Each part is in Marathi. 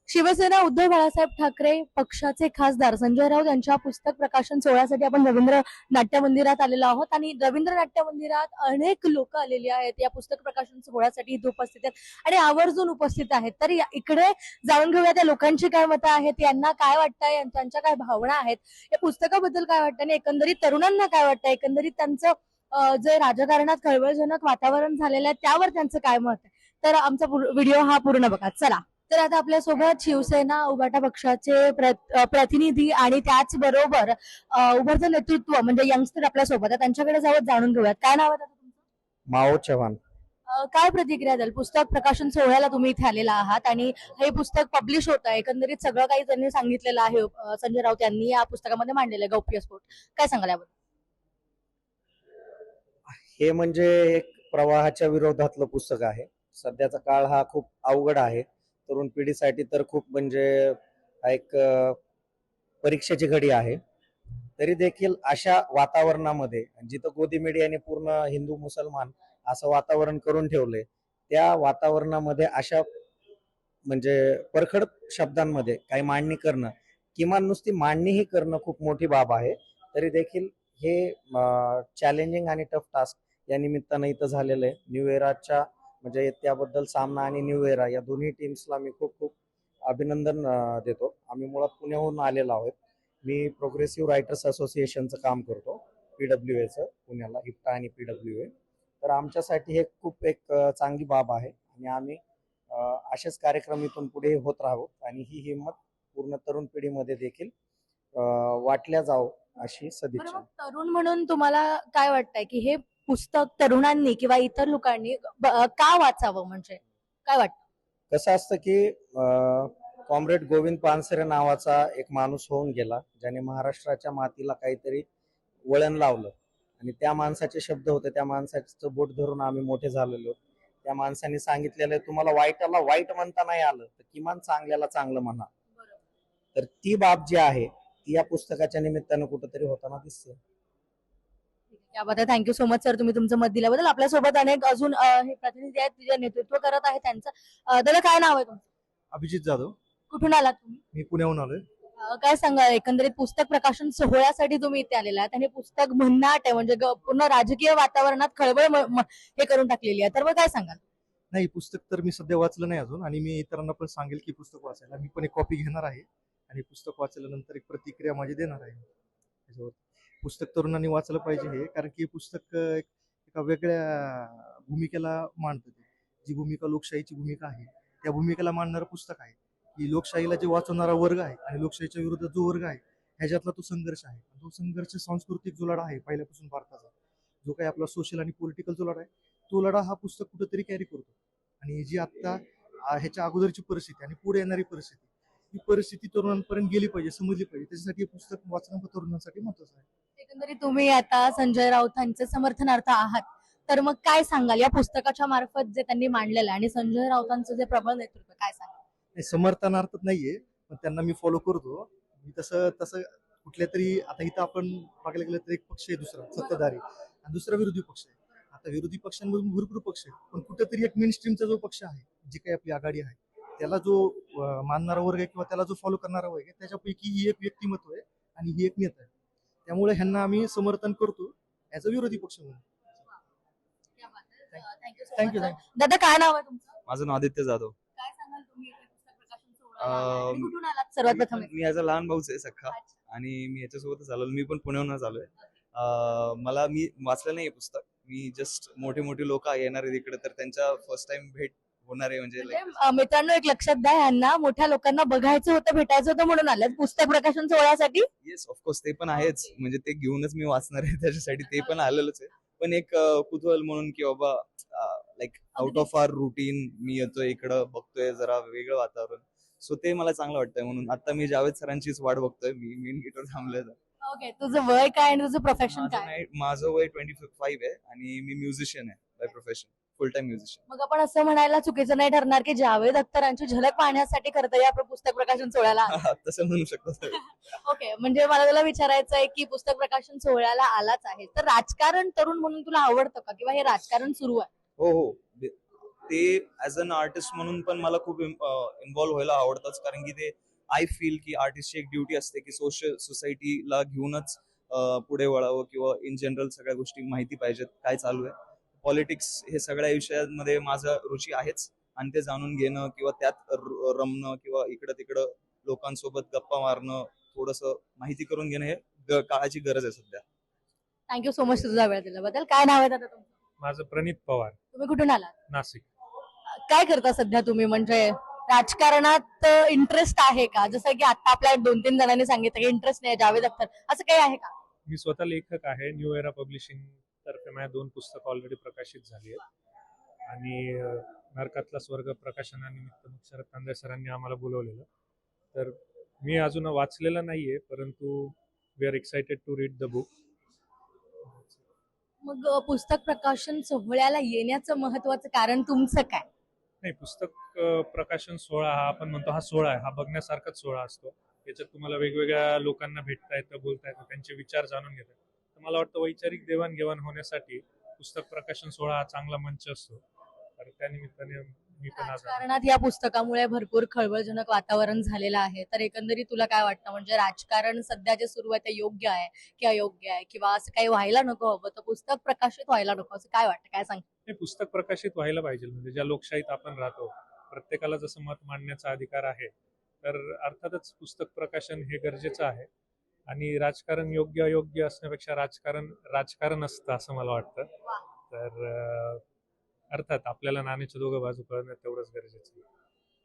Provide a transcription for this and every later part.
शिवसेना उद्धव बाळासाहेब ठाकरे पक्षाचे खासदार संजय राऊत यांच्या पुस्तक प्रकाशन सोहळ्यासाठी आपण रवींद्र नाट्य मंदिरात आलेलो आहोत आणि रवींद्र नाट्य मंदिरात अनेक लोक आलेली आहेत या पुस्तक प्रकाशन सोहळ्यासाठी इथे उपस्थित आहेत आणि आवर्जून उपस्थित आहेत. तर इकडे जाणून घेऊया त्या लोकांची काय मतं आहेत, यांना काय वाटतंय, त्यांच्या काय भावना आहेत, या पुस्तकाबद्दल काय वाटतं आणि एकंदरीत तरुणांना काय वाटतं, एकंदरीत त्यांचं जे राजकारणात खळबळजनक वातावरण झालेलं आहे त्यावर त्यांचं काय मत आहे. तर आमचा व्हिडिओ हा पूर्ण बघा. चला, तर आता आपल्या सोबत शिवसेना उभाटा पक्षाचे प्रतिनिधी आणि त्याचबरोबर उभारचं नेतृत्व म्हणजे यंगस्टर आपल्या सोबत आहे, त्यांच्याकडे जाऊन जाणून घेऊयात. काय नाव आहे तुमचं? माओ चव्हाण. काय प्रतिक्रिया द्याल? पुस्तक प्रकाशन सोहळ्याला तुम्ही इथे आलेला आहात आणि हे पुस्तक पब्लिश होत आहे, एकंदरीत सगळं काही त्यांनी सांगितलेलं आहे. संजय राऊत यांनी या पुस्तकामध्ये मांडलेलं आहे गौप्यस्फोट. काय सांगाल याबद्दल? हे म्हणजे एक प्रवाहाच्या विरोधातलं पुस्तक आहे. सध्याचा काळ हा खूप अवघड आहे. तरुण पिढीसाठी तर खूप म्हणजे एक परीक्षेची घडी आहे. तरी देखील अशा वातावरणामध्ये जिथं गोदी मीडियाने पूर्ण हिंदू मुसलमान असं वातावरण करून ठेवलंय, त्या वातावरणामध्ये अशा म्हणजे परखड शब्दांमध्ये काही मांडणी करणं, किमान नुसती मांडणीही करणं खूप मोठी बाब आहे. तरी देखील हे चॅलेंजिंग आणि टफ टास्क या निमित्तानं इथं झालेलं आहे. न्यू एराच्या म्हणजे त्याबद्दल सामना आणि न्यू एरा या दोन्ही टीम्सला मी खूप खूप अभिनंदन देतो. आम्ही मुळात पुण्याहून आलेलो आहोत. मी प्रोग्रेसिव्ह रायटर्स असोसिएशनचं काम करतो, PWAचं पुण्याला, इफ्टा आणि PWA. तर आमच्यासाठी हे खूप एक चांगली बाब आहे आणि आम्ही असेच कार्यक्रम इथून पुढे होत राहू आणि ही हिंमत पूर्ण तरुण पिढीमध्ये देखील वाटल्या जावं अशी सदिच्छा. तरुण म्हणून तुम्हाला काय वाटतंय की हे पुस्तक तरुणांनी किंवा इतर लोकांनी का वाचावं, म्हणजे काय वाटतं? कसं असतं की कॉम्रेड गोविंद पानसरे नावाचा एक माणूस होऊन गेला, ज्याने महाराष्ट्राच्या मातीला काहीतरी वळण लावलं आणि त्या माणसाचे शब्द होते, त्या माणसाचं बोट धरून आम्ही मोठे झालेलो. त्या माणसाने सांगितलेलं आहे, तुम्हाला वाईटाला वाईट म्हणता नाही आलं तर किमान चांगल्याला चांगलं म्हणा. तर ती बाब जी आहे ती या पुस्तकाच्या निमित्तानं कुठंतरी होताना दिसते. त्याबद्दल थँक्यू सो मच सर, तुम्ही तुमचं मत दिल्याबद्दल. आपल्यासोबत अनेक अजून हे प्रतिनिधी आहेत जे नेतृत्व करत आहेत त्यांचं. त्याला काय नाव आहे तुमचं? अभिजित जाधव. कुठून आलात तुम्ही? मी पुण्याहून आलोय. काय सांगा, एकंदरीत पुस्तक प्रकाशन सोहळ्यासाठी तुम्ही इथे आलेला आहात आणि पुस्तक भन्नाट आहे, म्हणजे पूर्ण राजकीय वातावरणात खळबळ हे करून टाकलेली आहे, तर मग काय सांगाल? नाही, पुस्तक तर मी सध्या वाचलं नाही अजून आणि मी इतरांना पण सांगेल की पुस्तक वाचायला. मी पण एक कॉपी घेणार आहे आणि पुस्तक वाचल्यानंतर एक प्रतिक्रिया माझी देणार आहे त्याच्यावर. पुस्तक तरुणांनी वाचलं पाहिजे हे, कारण की हे पुस्तक एका वेगळ्या भूमिकेला मांडतं. जी भूमिका लोकशाहीची भूमिका आहे त्या भूमिकेला मांडणारं पुस्तक आहे. की लोकशाहीला जे वाचवणारा वर्ग आहे आणि लोकशाहीच्या विरोधात जो वर्ग आहे ह्याच्यातला तो संघर्ष आहे. तो संघर्ष सांस्कृतिक जो लढा आहे पहिल्यापासून भारताचा, जो काही आपला सोशल आणि पॉलिटिकल जो लढा आहे, तो लढा हा पुस्तक कुठेतरी कॅरी करतो. आणि जी आता ह्याच्या अगोदरची परिस्थिती आणि पुढे येणारी परिस्थिती, ही परिस्थिती तरुणांपर्यंत गेली पाहिजे, समजली पाहिजे. त्याच्यासाठी हे पुस्तक वाचणं तरुणांसाठी महत्वाचं आहे. एकंदरीत तुम्ही आता संजय राऊतांचे समर्थनार्थ आहात, तर मग काय सांगाल या पुस्तकाच्या मार्फत जे त्यांनी मांडलेलं आहे आणि संजय राऊतांचं जे प्रबळ नेतृत्व, काय सांगाल? समर्थनार्थच नाहीये, पण त्यांना मी फॉलो करतो. मी तसं तसं कुठल्या तरी, आता इथं आपण बघायला गेलं तर एक पक्ष आहे दुसरा सत्ताधारी आणि दुसरा विरोधी पक्ष आहे. आता विरोधी पक्षांमधून भरपूर पक्ष आहे, पण कुठेतरी एक मेन स्ट्रीमचा जो पक्ष आहे, जी काही आपली आघाडी आहे, त्याला जो मानणारा वर्ग आहे किंवा त्याला जो फॉलो करणारा वर्ग आहे, त्याच्यापैकी ही एक व्यक्तिमत्व आहे आणि ही एक नेता आहे. त्यामुळे ह्यांना आम्ही समर्थन करतो ऍज अ विरोधी पक्ष म्हणून. थँक्यू. दादा, काय नाव आहे तुमचं? माझं नाव आदित्य जाधव. काय सांगाल तुम्ही इथे पुस्तक प्रकाशन सोहळ्याला आणि कुठून आलात सर्वात प्रथम? मी याचा लहान भाऊच आहे सख्खा आणि मी याच्यासोबतच आलो. मी पण पुण्याहूनच आलोय. मी वाचलं नाही पुस्तक. मी जस्ट मोठे मोठे लोक येणार आहेत इकडे, तर त्यांच्या फर्स्ट टाइम भेट होणार आहे. म्हणजे मित्रांनो, एक लक्षात द्या, यांना मोठ्या लोकांना बघायचं होतं, भेटायचं होतं म्हणून आल्यात पुस्तक प्रकाशन सोहळ्यासाठी. येस, ऑफकोर्स ते पण आहेच. म्हणजे ते घेऊनच मी वाचणार आहे, त्याच्यासाठी ते पण आलेलंच आहे. पण एक कुतूहल म्हणून की बाबा like out of our routine मी येतोय इकडं, बघतोय जरा वेगळं वातावरण. सो ते मला चांगलं वाटतंय. म्हणून आता मी जावेद सरांचीच वाट बघतोय. मी मेन गेटवर थांबलोय. ओके, तुझं वय काय आणि तुझं प्रोफेशन काय? माझं वय 25 आहे आणि मी म्युझिशियन आहे by profession, full time musician. मग आपण असं म्हणायला चुकीचं नाही ठरणार की जावेद अख्तरांची झलक पाहण्यासाठी करता या पुस्तक प्रकाशन सोहळ्याला? तसं म्हणू शकतो. ओके, म्हणजे मला तुला विचारायचं आहे की पुस्तक प्रकाशन सोहळ्याला आलाच आहे, तर राजकारण तरुण म्हणून तुला आवडतं का, किंवा हे राजकारण सुरू आहे? हो, ते ऍज अन आर्टिस्ट म्हणून पण मला खूप इन्व्हॉल्व्ह व्हायला आवडतंच, कारण की ते आय फील की आर्टिस्टची एक ड्युटी असते की सोसायटीला घेऊनच पुढे वळावं, किंवा इन जनरल सगळ्या गोष्टी माहिती पाहिजेत काय चालू आहे. पॉलिटिक्स हे सगळ्या विषयांमध्ये माझं रुची आहेच, आणि ते जाणून घेणं किंवा त्यात रमणं किंवा इकडं तिकडं लोकांसोबत गप्पा मारणं, थोडस माहिती करून घेणं हे काळाची गरज आहे सध्या. थँक्यू सो मच तुझा वेळ दिल्याबद्दल. काय नाव आहे दादा तुमचं? माझं प्रणित पवार, तुम्ही कुठून आलात? नाशिक. काय करता सध्या तुम्ही? म्हणजे राजकारणात इंटरेस्ट आहे का? जसं की आता आपल्या 2-3 जणांनी सांगितलं की इंटरेस्ट नाही, जावेद अख्तर, असं काही आहे का? मी स्वतः लेखक आहे. न्यू एरा पब्लिशिंग तर्फे माझ्या 2 पुस्तकं ऑलरेडी प्रकाशित झाली आहेत आणि नरकातला स्वर्ग प्रकाशनानिमित्त मग शरद तांदळे सरांनी आम्हाला बोलवलेलं. तर मी अजून वाचलेलं नाहीये, परंतु we are excited to read the book. मग पुस्तक प्रकाशन सोहळ्याला येण्याचं महत्वाचं कारण तुमचं काय? नाही, पुस्तक प्रकाशन सोहळा हा आपण म्हणतो हा सोहळा आहे, हा बघण्यासारखाच सोहळा असतो. याच्यात तुम्हाला वेगवेगळ्या लोकांना भेटता येतं, बोलता येतं, त्यांचे विचार जाणून घेता येतात. तर मला वाटतं वैचारिक देवाणघेवाण होण्यासाठी पुस्तक प्रकाशन सोहळा हा चांगला मंच असतो. तर त्या निमित्ताने मी पण आज आलो. राजकारणात या पुस्तकामुळे भरपूर खळबळजनक वातावरण झालेलं आहे. तर एकंदरीत तुला काय वाटतं? म्हणजे राजकारण सध्या जे सुरू आहे ते योग्य आहे की अयोग्य आहे, किंवा असं काही व्हायला नको हवं, तर पुस्तक प्रकाशित व्हायला नको, असं काय वाटतं? काय सांग? हे पुस्तक प्रकाशित व्हायला पाहिजे. म्हणजे ज्या लोकशाहीत आपण राहतो, प्रत्येकाला जसं मत मांडण्याचा अधिकार आहे, तर अर्थातच पुस्तक प्रकाशन हे गरजेचं आहे. आणि राजकारण योग्य अयोग्य असण्यापेक्षा राजकारण राजकारण असतं असं मला वाटतं. तर अर्थात आपल्याला नाण्याच्या दोघं बाजू कळणं तेवढंच गरजेचं आहे.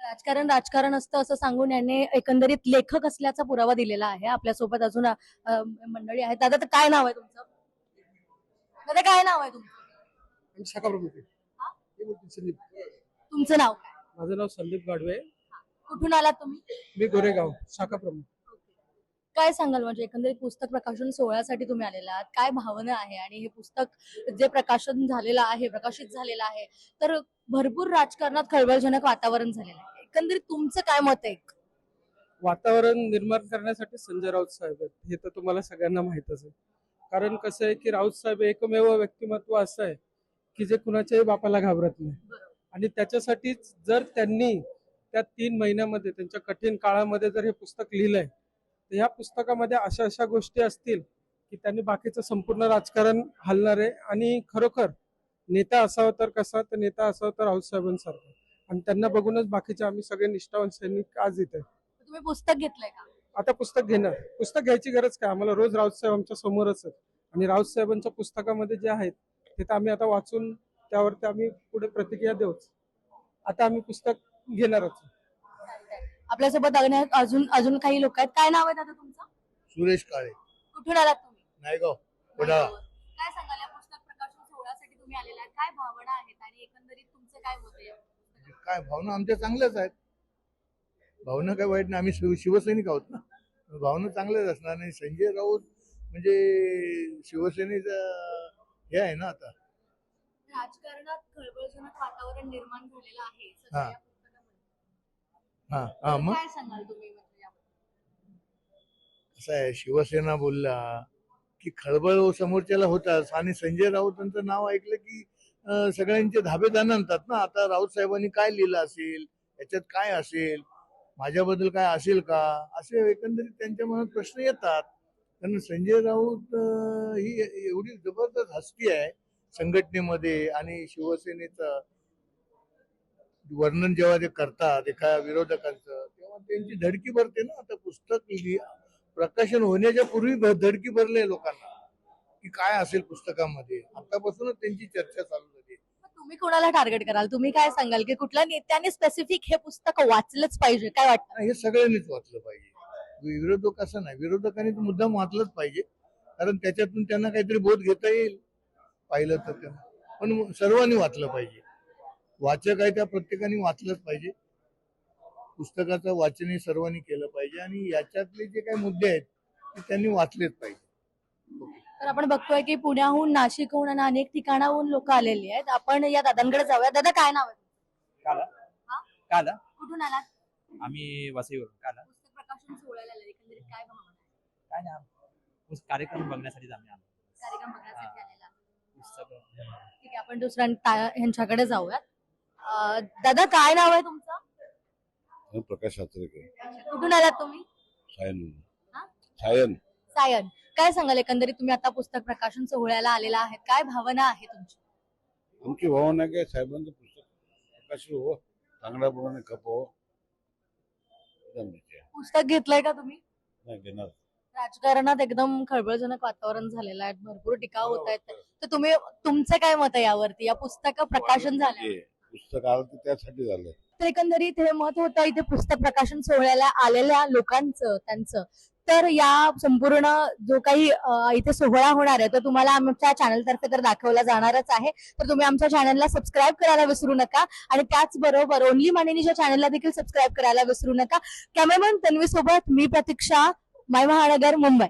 राजकारण राजकारण असतं असं सांगून यांनी एकंदरीत लेखक असल्याचा पुरावा दिलेला आहे. आपल्यासोबत अजून मंडळी आहेत. दादा, तर काय नाव आहे तुमचं? दादा, काय नाव आहे तुमचं? शाखा प्रमुख आहे. हा? हे बोलतील संदीप. तुमचं नाव काय? माझं नाव संदीप गाडवे. कुठून आलात तुम्ही? मी गोरेगाव शाखा प्रमुख. काय सांगाल? म्हणजे एकंदरीत पुस्तक प्रकाशन सोहळ्यासाठी तुम्ही आलेला आहात, काय भावना आहे? आणि हे पुस्तक जे प्रकाशन झालेलं आहे, प्रकाशित झालेलं आहे, तर भरपूर राजकारणात खळबळजनक वातावरण झालेलं आहे. एकंदरीत तुमचं काय मत आहे? वातावरण निर्माण करण्यासाठी संजय राऊत साहेब आहेत, हे तर तुम्हाला सगळ्यांना माहितच आहे. कारण कसं आहे की राऊत साहेब एकमेव व्यक्तिमत्व असं आहे की जे कुणाच्याही बापाला घाबरत नाही. आणि त्याच्यासाठीच जर त्यांनी त्या 3 महिन्यामध्ये त्यांच्या कठीण काळामध्ये जर हे पुस्तक लिहिलंय, तर ह्या पुस्तकामध्ये अशा अशा गोष्टी असतील की त्यांनी बाकीचं संपूर्ण राजकारण हलणार आहे. आणि खरोखर नेता असावा तर कसा, तर नेता असावा तर राऊत साहेबांसारखा. आणि त्यांना बघूनच बाकीचे आम्ही सगळे निष्ठावान सैनिक आज इथे. तुम्ही पुस्तक घेतलंय का? आता पुस्तक घेणार. पुस्तक घ्यायची गरज काय, आम्हाला रोज राऊत साहेब आमच्या समोरच आहेत. आणि राऊत साहेबांच्या पुस्तकामध्ये जे आहेत ते तर आम्ही आता वाचून त्यावरती आम्ही पुढे प्रतिक्रिया देऊच. आता आम्ही पुस्तक घेणारच. आपल्यासोबत अजून अजून काही लोक आहेत. काय नाव आहे दादा तुमचं? सुरेश काळे, कुठून आलात तुम्ही? नायगाव, वडाळा. काय सांगाल? या पुस्तक प्रकाशन सोहळ्यासाठी तुम्ही आलेला आहात, काय भावना आहेत आणि एकंदरीत तुमचं काय मत आहे? काय भावना आमच्या चांगल्याच आहेत. भावना काय वाईट नाही, आम्ही शिवसैनिक आहोत ना, भावना चांगल्याच असणार. आणि संजय राऊत म्हणजे शिवसेनेचा हे आहे ना आता. राजकारणात खळबळजनक वातावरण निर्माण झालेलं आहे हा. सध्या या पुस्तकामुळे. हा हा मग काय सांगाल तुम्ही? म्हणजे कसं आहे, शिवसेना बोलला की खळबळ समोरच्याला होताच. आणि संजय राऊतांचं नाव ऐकलं की सगळ्यांचे धाबे जाणतात ना. आता राऊत साहेबांनी काय लिहिलं असेल, याच्यात काय असेल, माझ्याबद्दल काय असेल का, असे एकंदरीत त्यांच्या मनात प्रश्न येतात. कारण संजय राऊत ही एवढी जबरदस्त हस्ती आहे संघटनेमध्ये. आणि शिवसेनेचं वर्णन जेव्हा ते करतात एका विरोधकांचं, तेव्हा त्यांची धडकी भरते ना. आता पुस्तक प्रकाशन होण्याच्या पूर्वी धडकी भरले लोकांना की काय असेल पुस्तकामध्ये. आतापासूनच त्यांची चर्चा चालू झाली. तुम्ही कोणाला टार्गेट कराल? तुम्ही काय सांगाल की कुठल्या नेत्याने स्पेसिफिक हे पुस्तक वाचलंच पाहिजे? काय वाटतं? हे सगळ्यांनीच वाचलं पाहिजे. विरोधक असं नाही, विरोधकांनी तर मुद्दाम वाचलंच पाहिजे, कारण त्याच्यातून त्यांना काहीतरी बोध घेता येईल पाहिलं तर त्यांना. पण सर्वांनी वाचलं पाहिजे. वाचक आहे त्या प्रत्येकाने वाचलंच पाहिजे. पुस्तकाचं वाचन हे सर्वांनी केलं पाहिजे. आणि याच्यातले जे काही मुद्दे आहेत ते त्यांनी वाचलेच पाहिजे. तर आपण बघतोय की पुण्याहून, नाशिकहून आणि अनेक ठिकाणाहून लोक आलेली आहेत. आपण या दादांकडे जाऊया. दादा, काय नाव आहे? काला हा? काला कुठून आलात? आम्ही वसईवरून काला. पुस्तक प्रकाशन सोहळ्याला आले. एकंदरीत काय भावना आहे? काय नाही, कार्यक्रम बघण्यासाठीच आम्ही आलो. कार्यक्रम बघण्यासाठी आलेला. पुस्तक ठीक आहे, आपण दुसऱ्या ह्यांच्याकडे जाऊयात. दादा काय नाव आहे तुमचं? प्रकाश आचरेकर. कुठून आलात तुम्ही? सायन. हा? सायन. सायन. काय सांगाल एकंदरीत तुम्ही आता पुस्तक प्रकाशन सोहळ्याला आलेला आहेत, काय भावना आहे तुमची? आमची भावना आहे की साहेबांचं पुस्तक प्रकाशित हो, चांगल्याप्रमाणे खपावं. पुस्तक घेतलंय का तुम्ही? नाही घेणार. राजकारणात एकदम खळबळजनक वातावरण झालेलं आहे, भरपूर टीका होत आहेत, तर तुम्ही तुमचं काय मत आहे यावरती? या पुस्तक प्रकाशन झालं, पुस्तक आलं तर त्यासाठी झालं. तर एकंदरीत हे मत होतं इथे पुस्तक प्रकाशन सोहळ्याला आलेल्या लोकांचं, त्यांचं. तर या संपूर्ण जो काही इथे सोहळा होणार आहे तो तुम्हाला आमच्या चॅनल तर्फे तर दाखवला जाणारच आहे, तर तुम्ही आमच्या चॅनलला सबस्क्राईब करायला विसरू नका आणि त्याचबरोबर ओनली मानिनीच्या चॅनलला देखील सबस्क्राईब करायला विसरू नका. कॅमेरामन तन्वी सोबत मी प्रतीक्षा, माय महानगर, मुंबई.